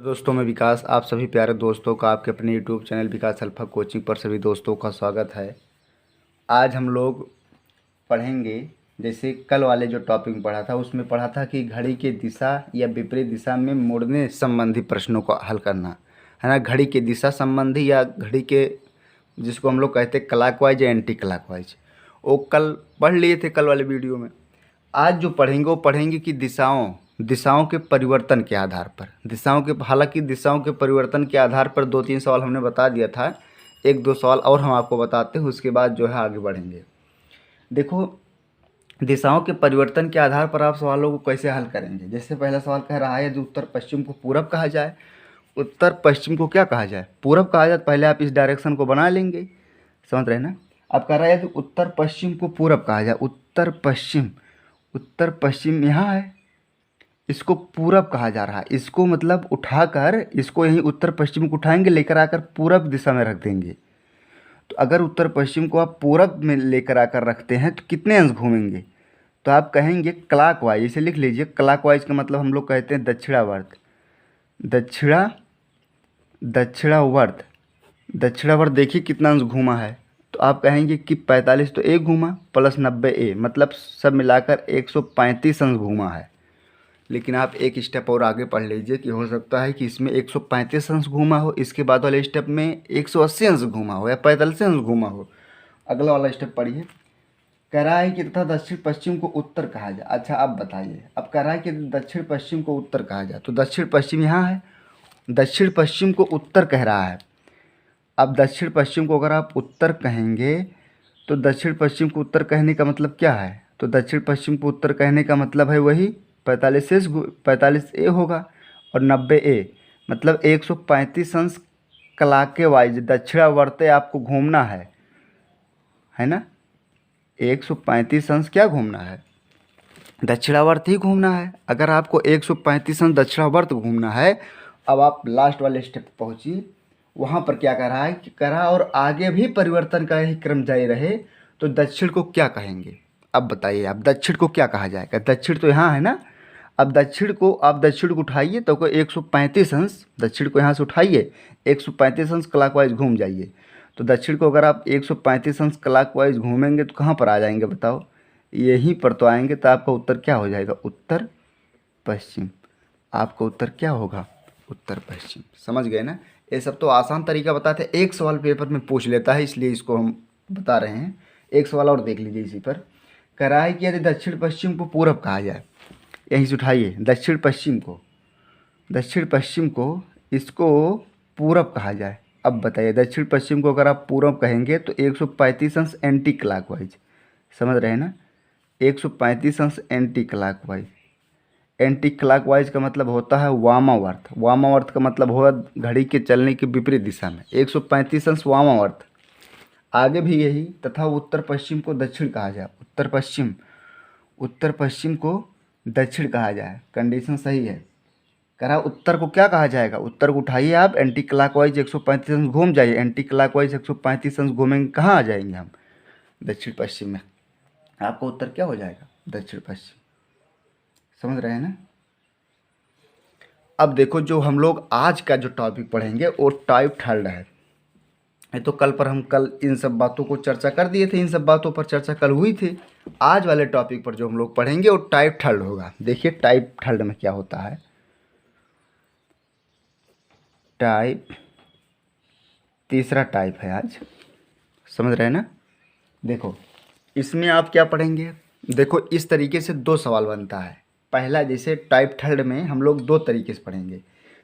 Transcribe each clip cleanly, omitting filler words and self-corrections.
दोस्तों मैं विकास, आप सभी प्यारे दोस्तों का आपके अपने यूट्यूब चैनल विकास अल्फा कोचिंग पर सभी दोस्तों का स्वागत है। आज हम लोग पढ़ेंगे, जैसे कल वाले जो टॉपिक पढ़ा था उसमें पढ़ा था कि घड़ी के दिशा या विपरीत दिशा में मुड़ने संबंधी प्रश्नों को हल करना है ना। घड़ी के दिशा संबंधी या घड़ी के जिसको हम लोग कहते हैं क्लॉकवाइज या एंटी क्लॉकवाइज, वो कल पढ़ लिए थे कल वाले वीडियो में। आज जो पढ़ेंगे वो पढ़ेंगे कि दिशाओं के परिवर्तन के आधार पर, हालांकि दिशाओं के परिवर्तन के आधार पर 2-3 सवाल हमने बता दिया था। 1-2 सवाल और हम आपको बताते हैं, उसके बाद जो है आगे बढ़ेंगे। देखो, दिशाओं के परिवर्तन के आधार पर आप सवालों को कैसे हल करेंगे। जैसे पहला सवाल कह रहा है यदि उत्तर पश्चिम को पूरब कहा जाए, उत्तर पश्चिम को क्या कहा जाए, पूरब कहा जाए। पहले आप इस डायरेक्शन को बना लेंगे, समझ रहे हैं ना। अब कह रहा है यदि उत्तर पश्चिम को पूरब कहा जाए, उत्तर पश्चिम यहाँ है, इसको पूरब कहा जा रहा है। इसको मतलब उठाकर, इसको यहीं उत्तर पश्चिम को उठाएंगे, लेकर आकर पूरब दिशा में रख देंगे। तो अगर उत्तर पश्चिम को आप पूरब में लेकर आकर रखते हैं तो कितने अंश घूमेंगे, तो आप कहेंगे क्लॉकवाइज। इसे लिख लीजिए, क्लॉकवाइज का मतलब हम लोग कहते हैं दक्षिणावर्त। दक्षिणावर्त देखिए कितना अंश घूमा है, तो आप कहेंगे कि 45 तो एक घूमा प्लस 90 मतलब सब मिलाकर 135 अंश घूमा है। लेकिन आप एक स्टेप और आगे पढ़ लीजिए कि हो सकता है कि इसमें 135 अंश घूमा हो, इसके बाद वाले स्टेप में 180 अंश घूमा हो या 45 अंश घूमा हो। अगला वाला स्टेप पढ़िए, कह रहा है कि तथा दक्षिण पश्चिम को उत्तर कहा जाए। अच्छा अब बताइए, अब कह रहा है कि दक्षिण पश्चिम को उत्तर कहा जाए, तो दक्षिण पश्चिम यहाँ है, दक्षिण पश्चिम को उत्तर कह रहा है। अब दक्षिण पश्चिम को अगर आप उत्तर कहेंगे तो दक्षिण पश्चिम को उत्तर कहने का मतलब क्या है, तो दक्षिण पश्चिम को उत्तर कहने का मतलब है वही 45 ए होगा, और 90 ए मतलब 135 अंश क्लॉकवाइज दक्षिणावर्त आपको घूमना है ना। 135 अंश क्या घूमना है, दक्षिणावर्त ही घूमना है। अगर आपको 135 अंश दक्षिणावर्त घूमना है, अब आप लास्ट वाले स्टेप पहुंचिए। वहाँ पर क्या कह रहा है कि और आगे भी परिवर्तन का ही क्रम जारी रहे तो दक्षिण को क्या कहेंगे। अब बताइए, आप दक्षिण को क्या कहा जाएगा। दक्षिण तो यहाँ है ना, अब दक्षिण को उठाइए तो कोई 135 अंश, दक्षिण को यहाँ से उठाइए, 135 अंश क्लॉकवाइज घूम जाइए। तो दक्षिण को अगर आप 135 अंश क्लॉकवाइज घूमेंगे तो कहाँ पर आ जाएंगे बताओ, यहीं पर तो आएंगे। तो आपका उत्तर क्या हो जाएगा, उत्तर पश्चिम। आपका उत्तर क्या होगा, उत्तर पश्चिम। समझ गए ना। ये सब तो आसान तरीका बताते हैं, एक सवाल पेपर में पूछ लेता है, इसलिए इसको हम बता रहे हैं। एक सवाल और देख लीजिए इसी पर, कह रहा है कि यदि दक्षिण पश्चिम को पूरब कहा जाए, यहीं से उठाइए दक्षिण पश्चिम को इसको पूरब कहा जाए। अब बताइए, दक्षिण पश्चिम को अगर आप पूरब कहेंगे तो 135 अंश एंटी क्लॉकवाइज, समझ रहे हैं ना। 135 अंश एंटी क्लॉकवाइज का मतलब होता है वामावर्त। वामावर्त का मतलब होगा घड़ी के चलने की विपरीत दिशा में, 135 अंश वामावर्त। आगे भी यही, तथा उत्तर पश्चिम को दक्षिण कहा जाए, उत्तर पश्चिम को दक्षिण कहा जाए, कंडीशन सही है। कह रहा उत्तर को क्या कहा जाएगा, उत्तर को उठाइए आप, एंटी क्लॉकवाइज 135 अंश घूम जाइए। एंटी क्लॉकवाइज 135 अंश घूमेंगे, कहाँ आ जाएंगे हम, दक्षिण पश्चिम में। आपका उत्तर क्या हो जाएगा, दक्षिण पश्चिम। समझ रहे हैं ना। अब देखो, जो हम लोग आज का जो टॉपिक पढ़ेंगे वो टाइप थर्ड है। तो कल इन सब बातों को चर्चा कर दिए थे, इन सब बातों पर चर्चा कल हुई थी। आज वाले टॉपिक पर जो हम लोग पढ़ेंगे वो टाइप थर्ड होगा। देखिए टाइप थर्ड में क्या होता है, तीसरा टाइप है आज, समझ रहे हैं ना। देखो इसमें आप क्या पढ़ेंगे, देखो इस तरीके से 2 सवाल बनता है। पहला, जैसे टाइप थर्ड में हम लोग 2 तरीके से पढ़ेंगे।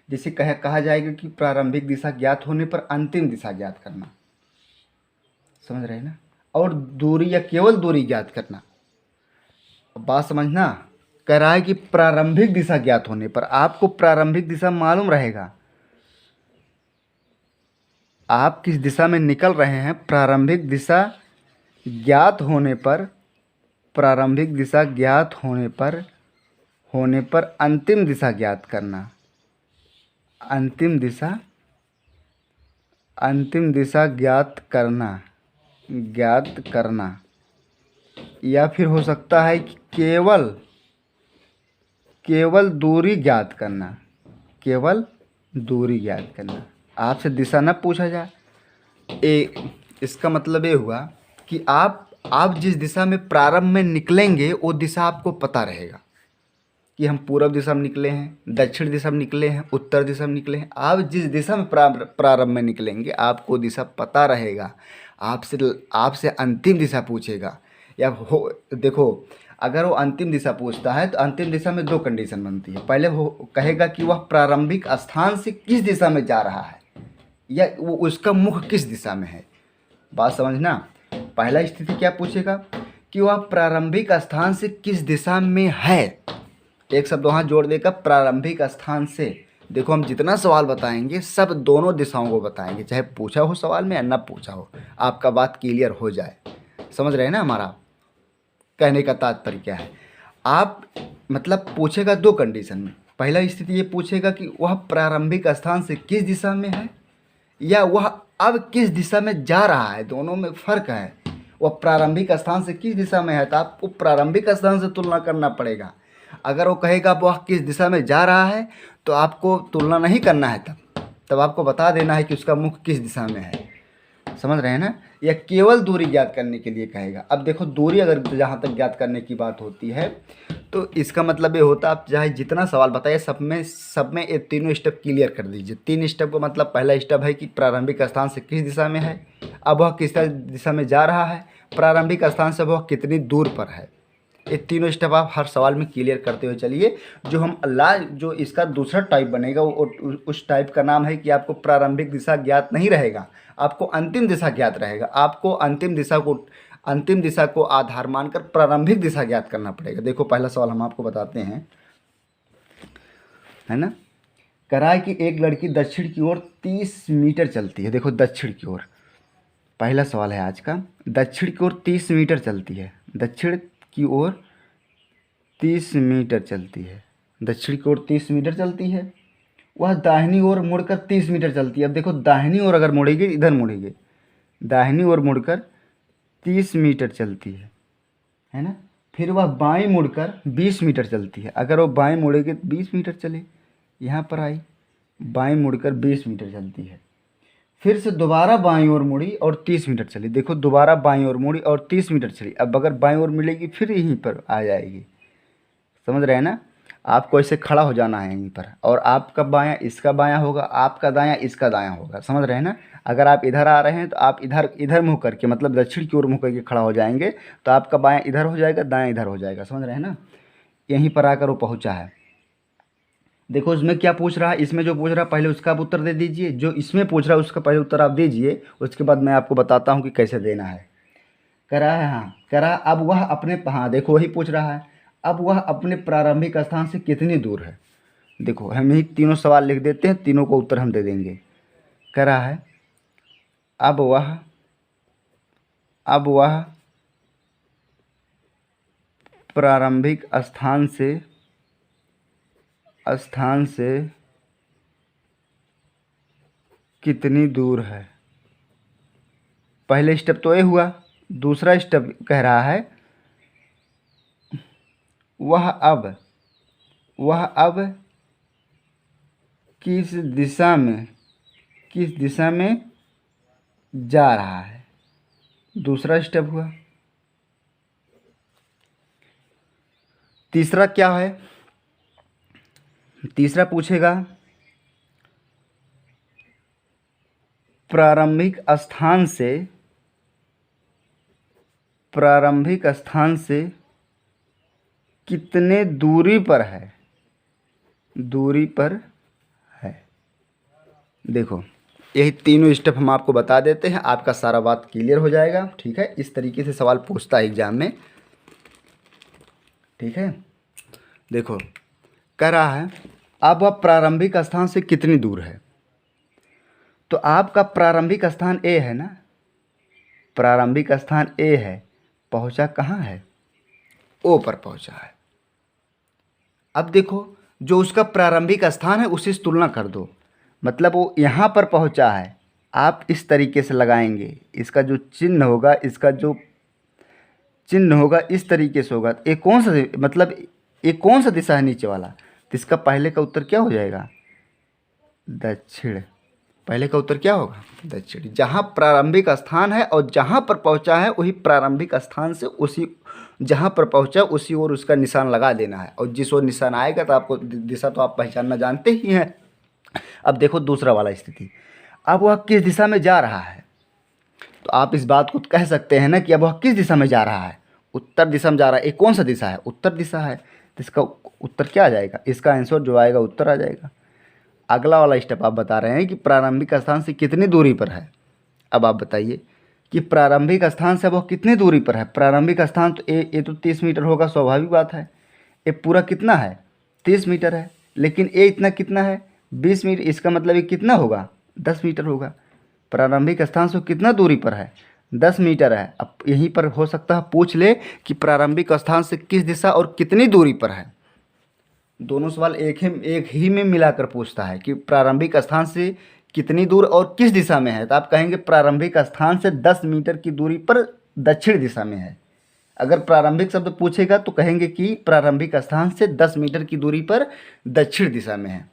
जिसे कहा जाएगा कि प्रारंभिक दिशा ज्ञात होने पर अंतिम दिशा ज्ञात करना, समझ रहे हैं ना। और दूरी या केवल दूरी ज्ञात करना, बात समझना। कह रहा है कि प्रारंभिक दिशा ज्ञात होने पर, आपको प्रारंभिक दिशा मालूम रहेगा, आप किस दिशा में निकल रहे हैं। प्रारंभिक दिशा ज्ञात होने पर, अंतिम दिशा ज्ञात करना, अंतिम दिशा ज्ञात करना। या फिर हो सकता है कि केवल दूरी ज्ञात करना, केवल दूरी ज्ञात करना। आपसे दिशा न पूछा जाए, इसका मतलब ये हुआ कि आप जिस दिशा में प्रारंभ में निकलेंगे वो दिशा आपको पता रहेगा कि हम पूर्व दिशा में निकले हैं, दक्षिण दिशा में निकले हैं, उत्तर दिशा में निकले हैं। आप जिस दिशा में प्रारंभ में निकलेंगे आपको दिशा पता रहेगा। आपसे अंतिम दिशा पूछेगा या हो, देखो अगर वो अंतिम दिशा पूछता है तो अंतिम दिशा में दो कंडीशन बनती है। पहले वो कहेगा कि वह प्रारंभिक स्थान से किस दिशा में जा रहा है या वो उसका मुख किस दिशा में है। बात समझना। पहला स्थिति क्या पूछेगा कि वह प्रारंभिक स्थान से किस दिशा में है। एक शब्द वहाँ जोड़ देगा, प्रारंभिक स्थान से। देखो हम जितना सवाल बताएंगे सब दोनों दिशाओं को बताएंगे, चाहे पूछा हो सवाल में या ना पूछा हो, आपका बात क्लियर हो जाए। समझ रहे हैं ना हमारा कहने का तात्पर्य क्या है। आप मतलब पूछेगा दो कंडीशन में। पहला स्थिति ये पूछेगा कि वह प्रारंभिक स्थान से किस दिशा में है या वह अब किस दिशा में जा रहा है, दोनों में फ़र्क है। वह प्रारंभिक स्थान से किस दिशा में है तो आपको प्रारंभिक स्थान से तुलना करना पड़ेगा। अगर वो कहेगा वह किस दिशा में जा रहा है तो आपको तुलना नहीं करना है, तब आपको बता देना है कि उसका मुख किस दिशा में है। समझ रहे हैं ना। या केवल दूरी ज्ञात करने के लिए कहेगा। अब देखो दूरी अगर जहाँ तक ज्ञात करने की बात होती है तो इसका मतलब ये होता है आप चाहे जितना सवाल बताइए सब में ये तीनों स्टेप क्लियर कर दीजिए। तीन स्टेप का मतलब पहला स्टेप है कि प्रारंभिक स्थान से किस दिशा में है, अब वह किस दिशा में जा रहा है, प्रारंभिक स्थान से वह कितनी दूर पर है। ये तीनों स्टेप आप हर सवाल में क्लियर करते हुए चलिए। जो इसका दूसरा टाइप बनेगा वो उस टाइप का नाम है कि आपको प्रारंभिक दिशा ज्ञात नहीं रहेगा, आपको अंतिम दिशा ज्ञात रहेगा। आपको अंतिम दिशा को आधार मानकर प्रारंभिक दिशा ज्ञात करना पड़ेगा। देखो पहला सवाल हम आपको बताते हैं, है ना। करा है कि एक लड़की दक्षिण की ओर 30 मीटर चलती है। देखो दक्षिण की ओर पहला सवाल है आज का। दक्षिण की ओर 30 मीटर चलती है, दक्षिण की ओर 30 मीटर चलती है, दक्षिण की ओर 30 मीटर चलती है। वह दाहिनी ओर मुड़कर 30 मीटर चलती है। अब देखो दाहिनी ओर अगर मुड़ेगी, इधर मुड़ेगी, दाहिनी ओर मुड़कर 30 मीटर चलती है ना। फिर वह बाएं मुड़कर 20 मीटर चलती है। अगर वो बाएं मुड़ेगी तो 20 मीटर चले, यहाँ पर आई बाएं मुड़कर 20 मीटर चलती है। फिर से दोबारा बाईं ओर मुड़ी और 30 मीटर चली। देखो दोबारा बाईं ओर मुड़ी और 30 मीटर चली। अब अगर बाईं ओर मिलेगी फिर यहीं पर आ जाएगी। समझ रहे हैं ना। आपको ऐसे खड़ा हो जाना है यहीं पर, और आपका बायां इसका बायां होगा, आपका दायां इसका दायां होगा। समझ रहे हैं ना। अगर आप इधर आ रहे हैं तो आप इधर मुँह करके मतलब दक्षिण की ओर मुँह करके खड़ा हो जाएंगे तो आपका बायां इधर हो जाएगा, दायां इधर हो जाएगा। समझ रहे हैं ना। यहीं पर आकर वो पहुँचा है। देखो इसमें क्या पूछ रहा है, इसमें जो पूछ रहा है पहले उसका आप उत्तर दे दीजिए, जो इसमें पूछ रहा है उसका पहले उत्तर आप दीजिए, उसके बाद मैं आपको बताता हूँ कि कैसे देना है। करा है, हाँ करा। अब वह अपने, हाँ देखो वही पूछ रहा है, अब वह अपने प्रारंभिक स्थान से कितनी दूर है। देखो हम ही तीनों सवाल लिख देते हैं, तीनों को उत्तर हम दे देंगे। करा है अब वह प्रारंभिक स्थान से कितनी दूर है। पहले स्टेप तो ये हुआ। दूसरा स्टेप कह रहा है वह अब किस दिशा में जा रहा है। दूसरा स्टेप हुआ। तीसरा क्या है, तीसरा पूछेगा प्रारंभिक स्थान से कितने दूरी पर है। देखो यही तीनों स्टेप हम आपको बता देते हैं, आपका सारा बात क्लियर हो जाएगा। ठीक है, इस तरीके से सवाल पूछता है एग्जाम में। ठीक है, देखो कह रहा है अब वह प्रारंभिक स्थान से कितनी दूर है। तो आपका प्रारंभिक स्थान ए है ना, प्रारंभिक स्थान ए है, पहुंचा कहाँ है, ओ पर पहुंचा है। अब देखो जो उसका प्रारंभिक स्थान है उससे तुलना कर दो, मतलब वो यहाँ पर पहुंचा है। आप इस तरीके से लगाएंगे, इसका जो चिन्ह होगा, इस तरीके से होगा। ये कौन सा, मतलब ये कौन सा दिशा है नीचे वाला, तो इसका पहले का उत्तर क्या हो जाएगा, दक्षिण। पहले का उत्तर क्या होगा? दक्षिण। जहाँ प्रारंभिक स्थान है और जहाँ पर पहुँचा है वही प्रारंभिक स्थान से उसी जहाँ पर पहुँचा उसी ओर उसका निशान लगा देना है, और जिस ओर निशान आएगा तो आपको दिशा तो आप पहचानना जानते ही हैं। अब देखो दूसरा वाला स्थिति, अब वह किस दिशा में जा रहा है, तो आप इस बात को कह सकते हैं ना कि अब वह किस दिशा में जा रहा है। उत्तर दिशा में जा रहा है। ये कौन सा दिशा है? उत्तर दिशा है। तो इसका उत्तर क्या आ जाएगा? इसका आंसर जो आएगा उत्तर आ जाएगा। अगला वाला स्टेप आप बता रहे हैं कि प्रारंभिक स्थान से कितनी दूरी पर है। अब आप बताइए कि प्रारंभिक स्थान से वह कितनी दूरी पर है। प्रारंभिक स्थान तो ये तो 30 मीटर होगा, स्वाभाविक बात है। ये पूरा कितना है? 30 मीटर है, लेकिन ये इतना कितना है? 20 मीटर। इसका मतलब ये कितना होगा? 10 मीटर होगा। प्रारंभिक स्थान से कितना दूरी पर है? 10 मीटर है। अब यहीं पर हो सकता है पूछ ले कि प्रारंभिक स्थान से किस दिशा और कितनी दूरी पर है। दोनों सवाल एक ही में मिलाकर पूछता है कि प्रारंभिक स्थान से कितनी दूर और किस दिशा में है। तो आप कहेंगे प्रारंभिक स्थान से 10 मीटर की दूरी पर दक्षिण दिशा में है। अगर प्रारंभिक शब्द पूछेगा तो कहेंगे कि प्रारंभिक स्थान से 10 मीटर की दूरी पर दक्षिण दिशा में है।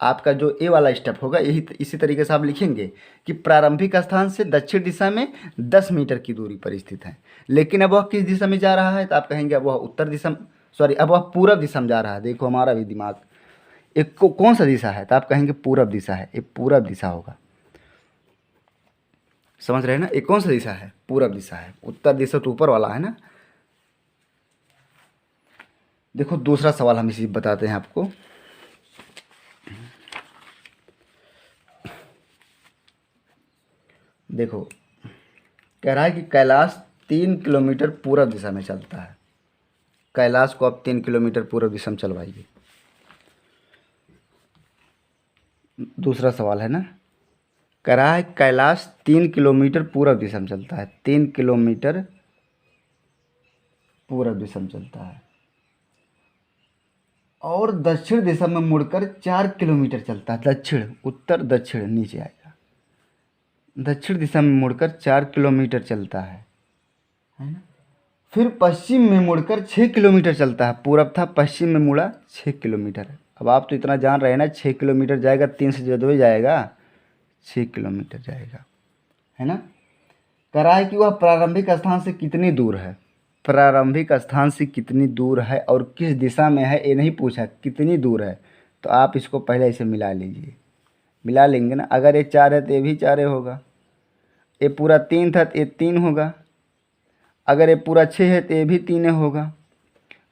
आपका जो ए वाला स्टेप होगा यही इसी तरीके से आप लिखेंगे कि प्रारंभिक स्थान से दक्षिण दिशा में 10 मीटर की दूरी पर स्थित है। लेकिन अब वह किस दिशा में जा रहा है? तो आप कहेंगे अब वह उत्तर दिशा, सॉरी, अब वह पूरब दिशा में जा रहा है। देखो हमारा भी दिमाग, एक कौन सा दिशा है? तो आप कहेंगे पूरब दिशा है। ये पूरब दिशा होगा। समझ रहे हैं ना? ये कौन सा दिशा है? पूरब दिशा है। उत्तर दिशा तो ऊपर वाला है ना। देखो दूसरा सवाल हम इसी बताते हैं आपको। देखो कह रहा है कि कैलाश 3 किलोमीटर पूरब दिशा में चलता है। कैलाश को आप 3 किलोमीटर पूरब दिशा में चलवाइए। दूसरा सवाल है ना, कह रहा है कैलाश 3 किलोमीटर पूरब दिशा में चलता है। 3 किलोमीटर पूरब दिशा में चलता है और दक्षिण दिशा में मुड़कर 4 किलोमीटर चलता है। दक्षिण, उत्तर दक्षिण नीचे आएगा। दक्षिण दिशा में मुड़कर 4 किलोमीटर चलता है ना। फिर पश्चिम में मुड़कर 6 किलोमीटर चलता है। पूरब था, पश्चिम में मुड़ा 6 किलोमीटर। अब आप तो इतना जान रहे हैं ना, 6 किलोमीटर जाएगा, 3 से जो जाएगा 6 किलोमीटर जाएगा, है ना। कह रहा है कि वह प्रारंभिक स्थान से कितनी दूर है। प्रारंभिक स्थान से कितनी दूर है और किस दिशा में है, ये नहीं पूछा, कितनी दूर है। तो आप इसको पहले इसे मिला लीजिए। मिला लेंगे ना, अगर ये 4 है तो ये भी 4 होगा। ये पूरा 3 था तो ये 3 होगा। अगर ये पूरा 6 है तो ये भी 3 होगा।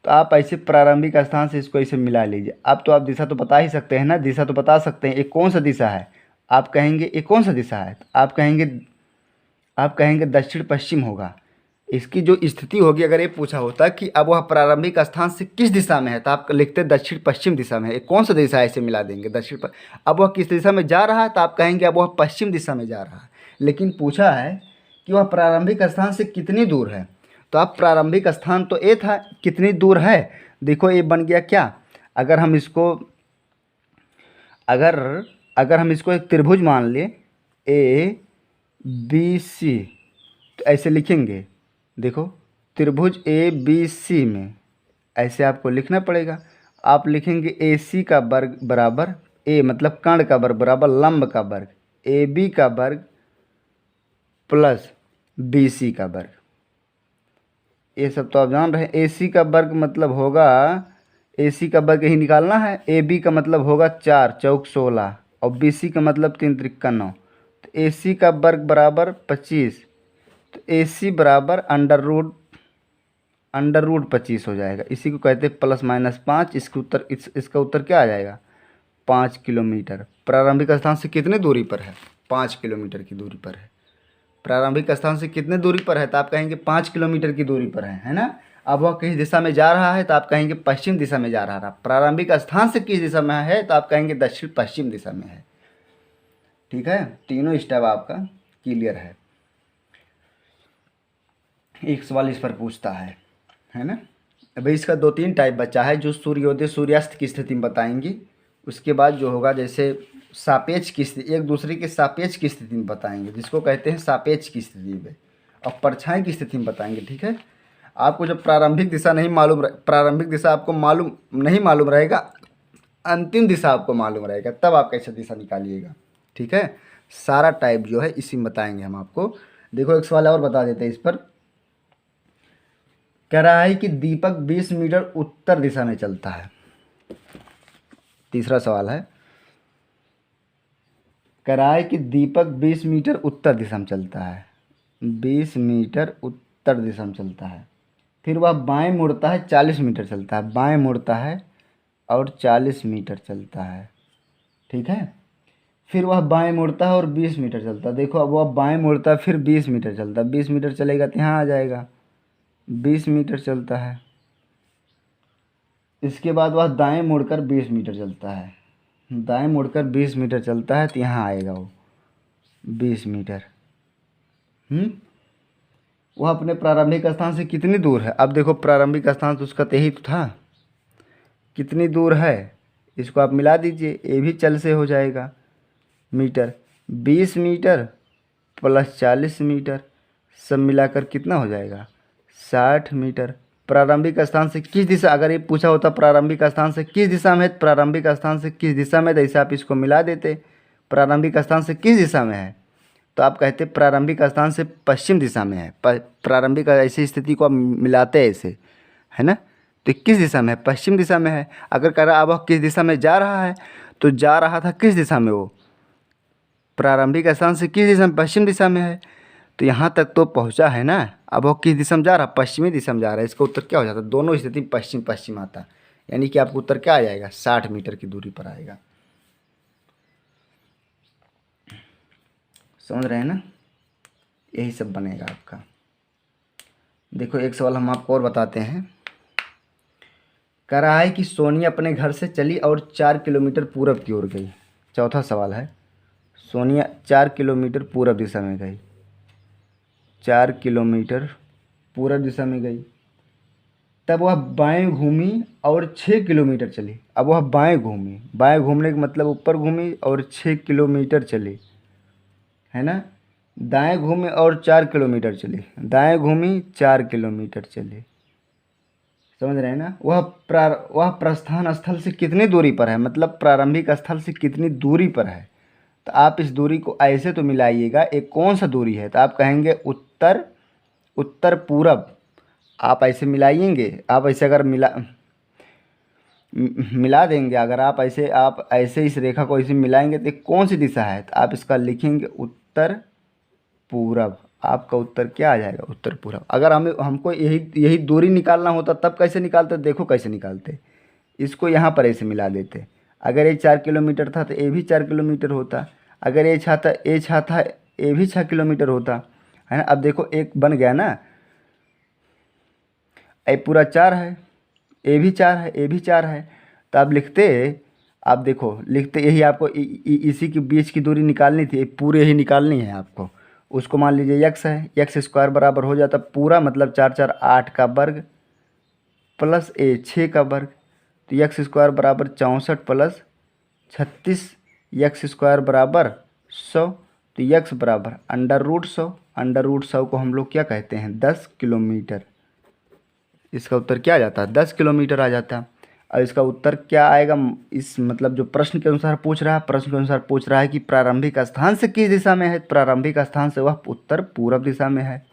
तो आप ऐसे प्रारंभिक स्थान से इसको ऐसे मिला लीजिए। अब तो आप दिशा तो बता ही सकते हैं ना, दिशा तो बता सकते हैं। ये कौन सा दिशा है? आप कहेंगे ये कौन सा दिशा है? आप कहेंगे दक्षिण पश्चिम होगा। इसकी जो स्थिति होगी, अगर ये पूछा होता कि अब वह प्रारंभिक स्थान से किस दिशा में है, तो आप लिखते दक्षिण पश्चिम दिशा में है। कौन सा दिशा है? ऐसे मिला देंगे दक्षिण पर। अब वह किस दिशा में जा रहा है, तो आप कहेंगे अब वह पश्चिम दिशा में जा रहा है। लेकिन पूछा है कि वह प्रारंभिक स्थान से कितनी दूर है, तो आप प्रारंभिक स्थान तो ये था, कितनी दूर है। देखो ये बन गया क्या, अगर हम इसको एक त्रिभुज मान लें ABC, तो ऐसे लिखेंगे। देखो त्रिभुज ABC में ऐसे आपको लिखना पड़ेगा। आप लिखेंगे AC का वर्ग बराबर A, मतलब कर्ण का वर्ग बराबर लंब का वर्ग, AB का वर्ग प्लस BC का वर्ग। ये सब तो आप जान रहे हैं। AC का वर्ग मतलब होगा, AC का वर्ग ही निकालना है। AB का मतलब होगा 4 चौक 16 और BC का मतलब 3 त्रिक्का 9। तो AC का वर्ग बराबर 25, तो AC बराबर अंडर रूट 25 हो जाएगा। इसी को कहते हैं प्लस माइनस 5। इसका उत्तर क्या आ जाएगा? 5 किलोमीटर। प्रारंभिक स्थान से कितने दूरी पर है? 5 किलोमीटर की दूरी पर है। प्रारंभिक स्थान से कितने दूरी पर है, तो आप कहेंगे 5 किलोमीटर की दूरी पर है ना। अब वह किस दिशा में जा रहा है, तो आप कहेंगे पश्चिम दिशा में जा रहा है। प्रारंभिक स्थान से किस दिशा में है, तो आप कहेंगे दक्षिण पश्चिम दिशा में है। ठीक है, तीनों स्टेप आपका क्लियर है। एक सवाल इस पर पूछता है ना। अभी इसका 2-3 टाइप बचा है, जो सूर्योदय सूर्यास्त की स्थिति में बताएंगे। उसके बाद जो होगा जैसे सापेक्ष की स्थिति, एक दूसरे के सापेक्ष की स्थिति में बताएंगे, जिसको कहते हैं सापेक्ष की स्थिति में, और परछाई की स्थिति में बताएंगे। ठीक है, आपको जब प्रारंभिक दिशा आपको मालूम नहीं मालूम रहेगा, अंतिम दिशा आपको मालूम रहेगा, तब आप कैसे दिशा निकालिएगा। ठीक है, सारा टाइप जो है इसी में बताएंगे हम आपको। देखो एक सवाल और बता देते हैं इस पर। कह रहा है कि दीपक 20 मीटर उत्तर दिशा में चलता है। तीसरा सवाल है, कह रहा है कि दीपक 20 मीटर उत्तर दिशा में चलता है, 20 मीटर उत्तर दिशा में चलता है। फिर वह बाएं मुड़ता है, 40 मीटर चलता है, बाएं मुड़ता है और 40 मीटर चलता है। ठीक है, फिर वह बाएं मुड़ता है और 20 मीटर चलता है। देखो अब वह बाएं मुड़ता है फिर 20 मीटर चलता है, 20 मीटर चलेगा तो यहाँ आ जाएगा, 20 मीटर चलता है। इसके बाद वह दाएं मुड़कर 20 मीटर चलता है, दाएं मुड़कर 20 मीटर चलता है तो यहाँ आएगा वो 20 मीटर। वह अपने प्रारंभिक स्थान से कितनी दूर है? अब देखो प्रारंभिक स्थान तो उसका यही तो था, कितनी दूर है इसको आप मिला दीजिए, ये भी चल से हो जाएगा मीटर। 20 मीटर प्लस 40 मीटर सब मिलाकर कितना हो जाएगा? 60 मीटर। प्रारंभिक स्थान से किस दिशा, अगर ये पूछा होता प्रारंभिक स्थान से किस दिशा में है, प्रारंभिक स्थान से किस दिशा में, तो ऐसे आप इसको मिला देते। प्रारंभिक स्थान से किस दिशा में है तो आप कहते प्रारंभिक स्थान से पश्चिम दिशा में है। प्रारंभिक ऐसी स्थिति को आप मिलाते हैं ऐसे, है ना, तो किस दिशा में है? पश्चिम दिशा में है। अगर कह रहा अब वह किस दिशा में जा रहा है तो जा रहा था किस दिशा में? वो प्रारंभिक स्थान से किस दिशा में? पश्चिम दिशा में है, तो यहाँ तक तो पहुँचा है ना। अब वो किस दिशा में जा रहा? पश्चिमी दिशा में जा रहा है। इसका उत्तर क्या हो जाता? दोनों स्थिति पश्चिम पश्चिम आता, यानी कि आपको उत्तर क्या आ जाएगा? 60 मीटर की दूरी पर आएगा। समझ रहे हैं ना, यही सब बनेगा आपका। देखो एक सवाल हम आपको और बताते हैं। कह रहा है कि सोनिया अपने घर से चली और 4 किलोमीटर पूरब की ओर गई। चौथा सवाल है, सोनिया 4 किलोमीटर पूरब दिशा में गई, 4 किलोमीटर पूरब दिशा में गई, तब वह बाएं घूमी और 6 किलोमीटर चली। अब वह बाएं घूमी, बाएं घूमने का मतलब ऊपर घूमी और 6 किलोमीटर चली, है ना। दाएं घूमी और 4 किलोमीटर चली, दाएं घूमी 4 किलोमीटर चली। समझ रहे हैं ना। वह प्रस्थान स्थल से कितनी दूरी पर है, मतलब प्रारंभिक स्थल से कितनी दूरी पर है। तो आप इस दूरी को ऐसे तो मिलाइएगा, एक कौन सा दूरी है, तो आप कहेंगे उत्तर, उत्तर पूरब। आप ऐसे मिलाइएंगे, आप ऐसे अगर मिला देंगे, अगर आप ऐसे इस रेखा को ऐसे मिलाएंगे तो कौन सी दिशा है, तो आप इसका लिखेंगे उत्तर पूरब। आपका उत्तर क्या आ जाएगा? उत्तर पूरब। अगर हमको यही दूरी निकालना होता तब कैसे निकालते? देखो कैसे निकालते, इसको यहाँ पर ऐसे मिला देते। अगर ये 4 किलोमीटर था तो ये भी 4 किलोमीटर होता, अगर ये छा था ये भी 6 किलोमीटर होता, है ना। अब देखो एक बन गया ना, ये पूरा 4 है, ये भी 4 है, ये भी 4 है, तो आप लिखते, आप देखो लिखते यही आपको इसी के बीच की दूरी निकालनी थी, पूरे ही निकालनी है आपको। उसको मान लीजिए यक्स है, यक्स स्क्वायर बराबर हो जाता पूरा मतलब 4 4 8 का वर्ग प्लस ए 6 का वर्ग, तो यक्स स्क्वायर बराबर 64 प्लस 36, यक्स स्क्वायर बराबर 100, तो यक्स बराबर √100। √100 को हम लोग क्या कहते हैं? 10 किलोमीटर। इसका उत्तर क्या आ जाता है? 10 किलोमीटर आ जाता। और इसका उत्तर क्या आएगा? इस मतलब जो प्रश्न के अनुसार पूछ रहा है, प्रश्न के अनुसार पूछ रहा है कि प्रारंभिक स्थान से किस दिशा में है, प्रारंभिक स्थान से वह उत्तर पूरब दिशा में है।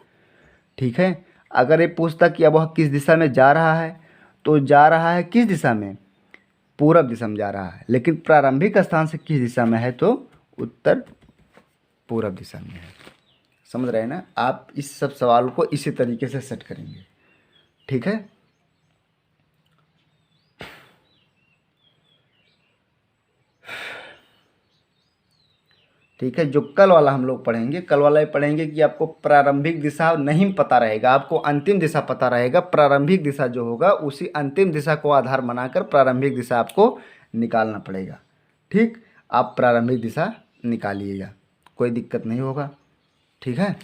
ठीक है, अगर ये पूछता कि अब वह किस दिशा में जा रहा है, तो जा रहा है किस दिशा में? पूरब दिशा में जा रहा है, लेकिन प्रारंभिक स्थान से किस दिशा में है, तो उत्तर पूरब दिशा में है। समझ रहे हैं ना। आप इस सब सवाल को इसी तरीके से सेट करेंगे। ठीक है, ठीक है। जो कल वाला हम लोग पढ़ेंगे, कल वाला ये पढ़ेंगे कि आपको प्रारंभिक दिशा नहीं पता रहेगा, आपको अंतिम दिशा पता रहेगा। प्रारंभिक दिशा जो होगा उसी अंतिम दिशा को आधार बनाकर प्रारंभिक दिशा आपको निकालना पड़ेगा। ठीक, आप प्रारंभिक दिशा निकालिएगा, कोई दिक्कत नहीं होगा। ठीक है।